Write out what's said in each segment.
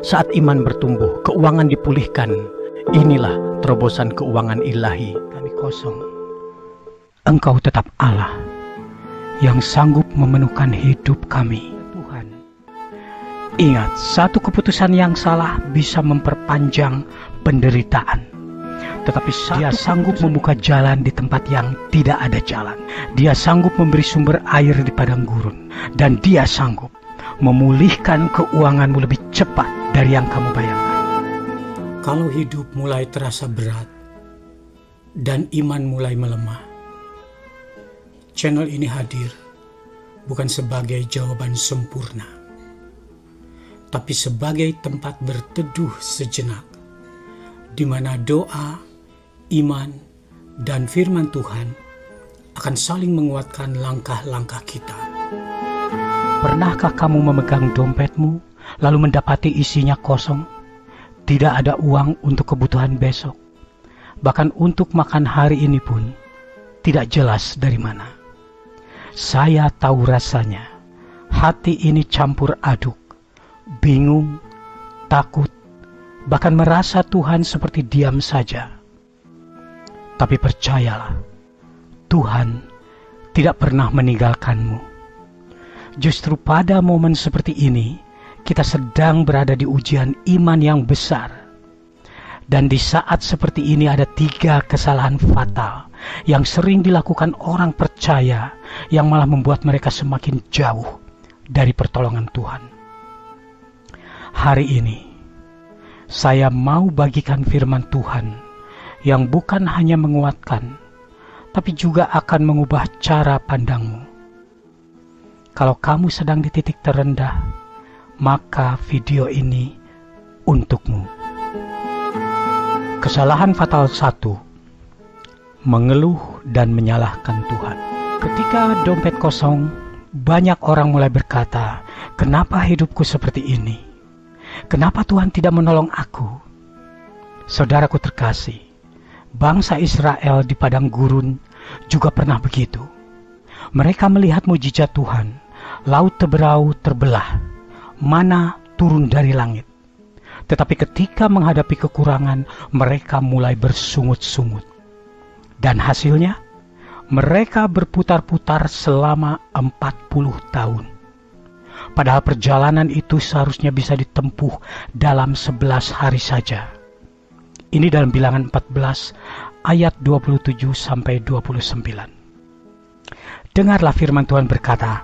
Saat iman bertumbuh, keuangan dipulihkan. Inilah terobosan keuangan ilahi. Kami kosong. Engkau tetap Allah yang sanggup memenuhkan hidup kami. Tuhan, ingat, satu keputusan yang salah bisa memperpanjang penderitaan. Tetapi Dia sanggup membuka jalan di tempat yang tidak ada jalan. Dia sanggup memberi sumber air di padang gurun. Dan Dia sanggup memulihkan keuanganmu lebih cepat dari yang kamu bayangkan. Kalau hidup mulai terasa berat dan iman mulai melemah, channel ini hadir bukan sebagai jawaban sempurna, tapi sebagai tempat berteduh sejenak, di mana doa, iman, dan firman Tuhan akan saling menguatkan langkah-langkah kita. Pernahkah kamu memegang dompetmu, lalu mendapati isinya kosong? Tidak ada uang untuk kebutuhan besok. Bahkan untuk makan hari ini pun tidak jelas dari mana. Saya tahu rasanya. Hati ini campur aduk, bingung, takut, bahkan merasa Tuhan seperti diam saja. Tapi percayalah, Tuhan tidak pernah meninggalkanmu. Justru pada momen seperti ini, kita sedang berada di ujian iman yang besar. Dan di saat seperti ini ada 3 kesalahan fatal yang sering dilakukan orang percaya, yang malah membuat mereka semakin jauh dari pertolongan Tuhan. Hari ini, saya mau bagikan firman Tuhan yang bukan hanya menguatkan, tapi juga akan mengubah cara pandangmu. Kalau kamu sedang di titik terendah, maka video ini untukmu. Kesalahan fatal 1. Mengeluh dan menyalahkan Tuhan. Ketika dompet kosong, banyak orang mulai berkata, "Kenapa hidupku seperti ini? Kenapa Tuhan tidak menolong aku?" Saudaraku terkasih, bangsa Israel di padang gurun juga pernah begitu. Mereka melihat mujizat Tuhan, laut Teberau terbelah, mana turun dari langit. Tetapi ketika menghadapi kekurangan, mereka mulai bersungut-sungut. Dan hasilnya, mereka berputar-putar selama 40 tahun. Padahal perjalanan itu seharusnya bisa ditempuh dalam 11 hari saja. Ini dalam Bilangan 14 ayat 27-29. Dengarlah firman Tuhan berkata,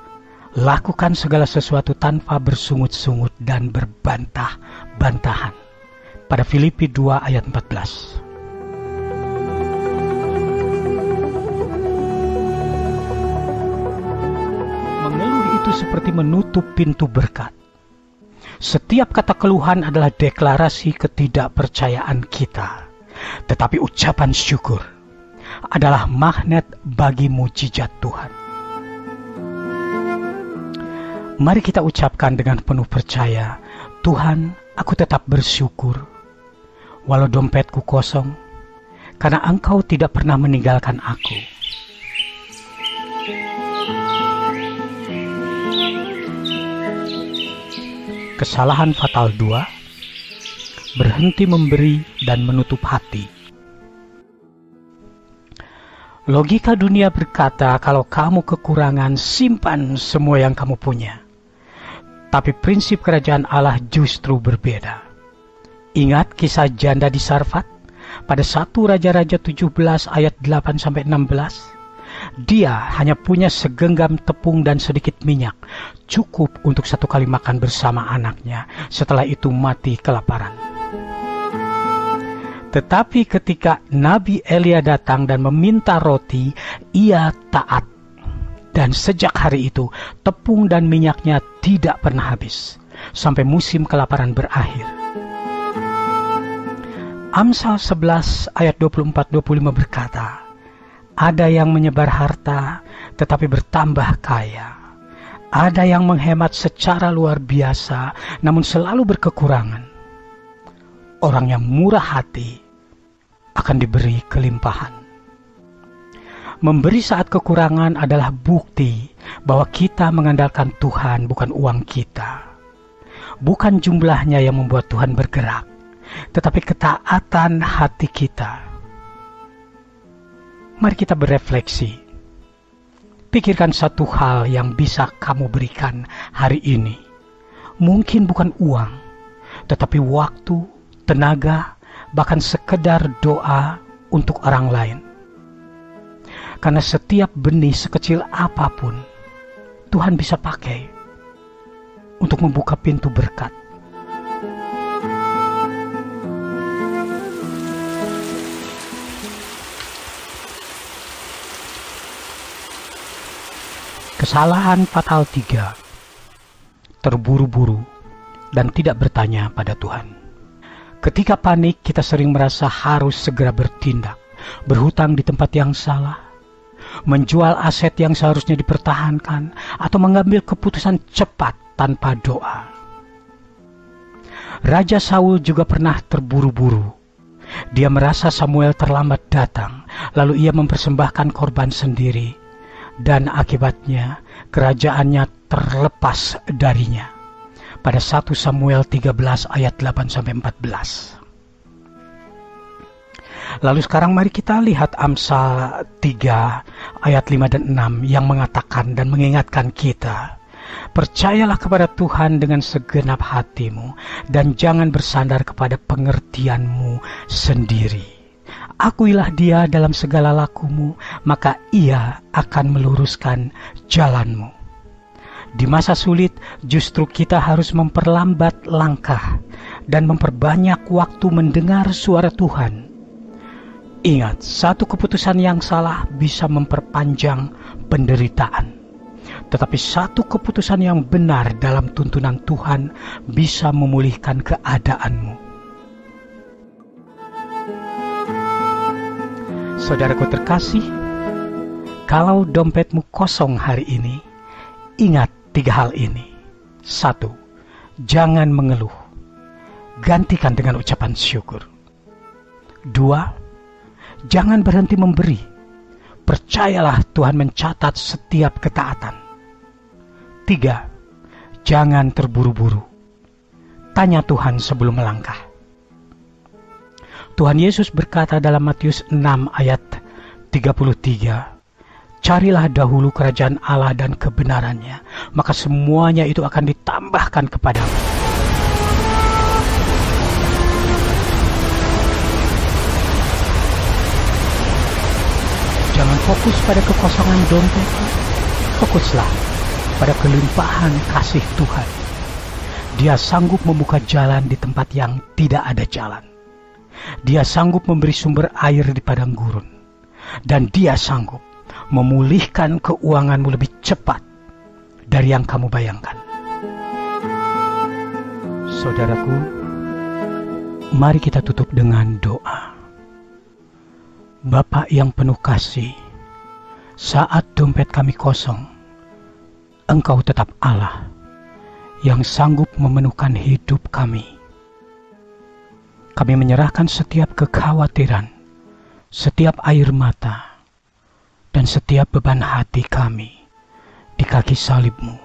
"Lakukan segala sesuatu tanpa bersungut-sungut dan berbantah-bantahan." Pada Filipi 2 ayat 14. Mengeluh itu seperti menutup pintu berkat. Setiap kata keluhan adalah deklarasi ketidakpercayaan kita. Tetapi ucapan syukur adalah magnet bagi mujizat Tuhan. Mari kita ucapkan dengan penuh percaya, "Tuhan, aku tetap bersyukur, walau dompetku kosong, karena Engkau tidak pernah meninggalkan aku." Kesalahan fatal 2. Berhenti memberi dan menutup hati. Logika dunia berkata, kalau kamu kekurangan, simpan semua yang kamu punya. Tapi prinsip kerajaan Allah justru berbeda. Ingat kisah janda di Sarfat? Pada 1 Raja-Raja 17 ayat 8-16. Dia hanya punya segenggam tepung dan sedikit minyak, cukup untuk 1 kali makan bersama anaknya. Setelah itu mati kelaparan. Tetapi ketika Nabi Elia datang dan meminta roti, ia taat. Dan sejak hari itu, tepung dan minyaknya tidak pernah habis, sampai musim kelaparan berakhir. Amsal 11 ayat 24-25 berkata, "Ada yang menyebar harta, tetapi bertambah kaya. Ada yang menghemat secara luar biasa, namun selalu berkekurangan. Orang yang murah hati akan diberi kelimpahan." Memberi saat kekurangan adalah bukti bahwa kita mengandalkan Tuhan, bukan uang kita. Bukan jumlahnya yang membuat Tuhan bergerak, tetapi ketaatan hati kita. Mari kita berefleksi. Pikirkan satu hal yang bisa kamu berikan hari ini. Mungkin bukan uang, tetapi waktu, tenaga, bahkan sekedar doa untuk orang lain. Karena setiap benih sekecil apapun, Tuhan bisa pakai untuk membuka pintu berkat. Kesalahan fatal 3. Terburu-buru dan tidak bertanya pada Tuhan. Ketika panik, kita sering merasa harus segera bertindak, berhutang di tempat yang salah, menjual aset yang seharusnya dipertahankan, atau mengambil keputusan cepat tanpa doa. Raja Saul juga pernah terburu-buru. Dia merasa Samuel terlambat datang, lalu ia mempersembahkan korban sendiri, dan akibatnya kerajaannya terlepas darinya. Pada 1 Samuel 13 ayat 8-14. Lalu sekarang mari kita lihat Amsal 3 ayat 5 dan 6 yang mengatakan dan mengingatkan kita, percayalah kepada Tuhan dengan segenap hatimu dan jangan bersandar kepada pengertianmu sendiri. Akuilah Dia dalam segala lakumu, maka Ia akan meluruskan jalanmu. Di masa sulit, justru kita harus memperlambat langkah dan memperbanyak waktu mendengar suara Tuhan. Ingat, satu keputusan yang salah bisa memperpanjang penderitaan. Tetapi satu keputusan yang benar dalam tuntunan Tuhan bisa memulihkan keadaanmu. Saudaraku terkasih, kalau dompetmu kosong hari ini, ingat 3 hal ini. 1. Jangan mengeluh. Gantikan dengan ucapan syukur. 2. Jangan berhenti memberi. Percayalah Tuhan mencatat setiap ketaatan. 3. Jangan terburu-buru. Tanya Tuhan sebelum melangkah. Tuhan Yesus berkata dalam Matius 6 ayat 33, carilah dahulu kerajaan Allah dan kebenarannya, maka semuanya itu akan ditambahkan kepadamu. Jangan fokus pada kekosongan dompet, fokuslah pada kelimpahan kasih Tuhan. Dia sanggup membuka jalan di tempat yang tidak ada jalan. Dia sanggup memberi sumber air di padang gurun. Dan Dia sanggup memulihkan keuanganmu lebih cepat dari yang kamu bayangkan. Saudaraku, mari kita tutup dengan doa. Bapa yang penuh kasih, saat dompet kami kosong, Engkau tetap Allah yang sanggup memenuhkan hidup kami. Kami menyerahkan setiap kekhawatiran, setiap air mata, dan setiap beban hati kami di kaki salib-Mu.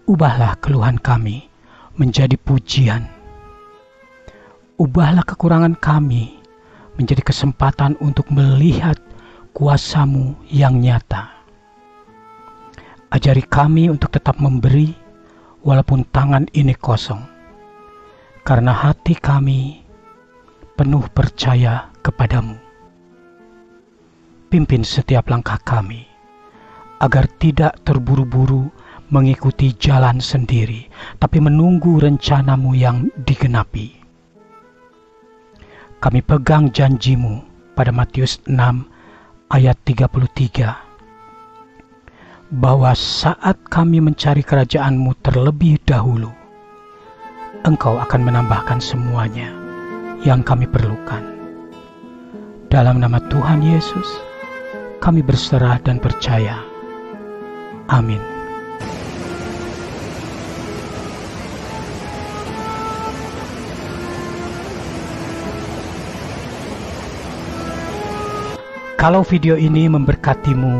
Ubahlah keluhan kami menjadi pujian. Ubahlah kekurangan kami menjadi kesempatan untuk melihat kuasa-Mu yang nyata. Ajari kami untuk tetap memberi walaupun tangan ini kosong. Karena hati kami penuh percaya kepadamu. Pimpin setiap langkah kami, agar tidak terburu-buru mengikuti jalan sendiri, tapi menunggu rencana-Mu yang digenapi. Kami pegang janji-Mu pada Matius 6 ayat 33, bahwa saat kami mencari kerajaan-Mu terlebih dahulu, Engkau akan menambahkan semuanya yang kami perlukan. Dalam nama Tuhan Yesus, kami berserah dan percaya. Amin. Kalau video ini memberkatimu,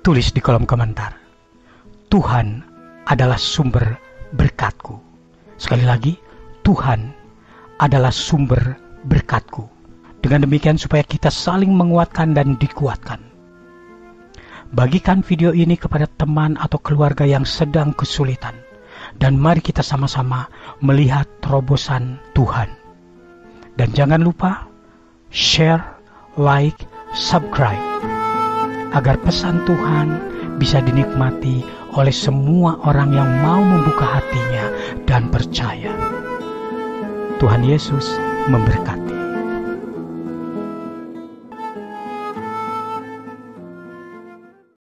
tulis di kolom komentar. Tuhan adalah sumber berkatku. Sekali lagi, Tuhan adalah sumber berkatku. Dengan demikian supaya kita saling menguatkan dan dikuatkan. Bagikan video ini kepada teman atau keluarga yang sedang kesulitan. Dan mari kita sama-sama melihat terobosan Tuhan. Dan jangan lupa share, like, subscribe. Agar pesan Tuhan bisa dinikmati oleh semua orang yang mau membuka hatinya dan percaya. Tuhan Yesus memberkati.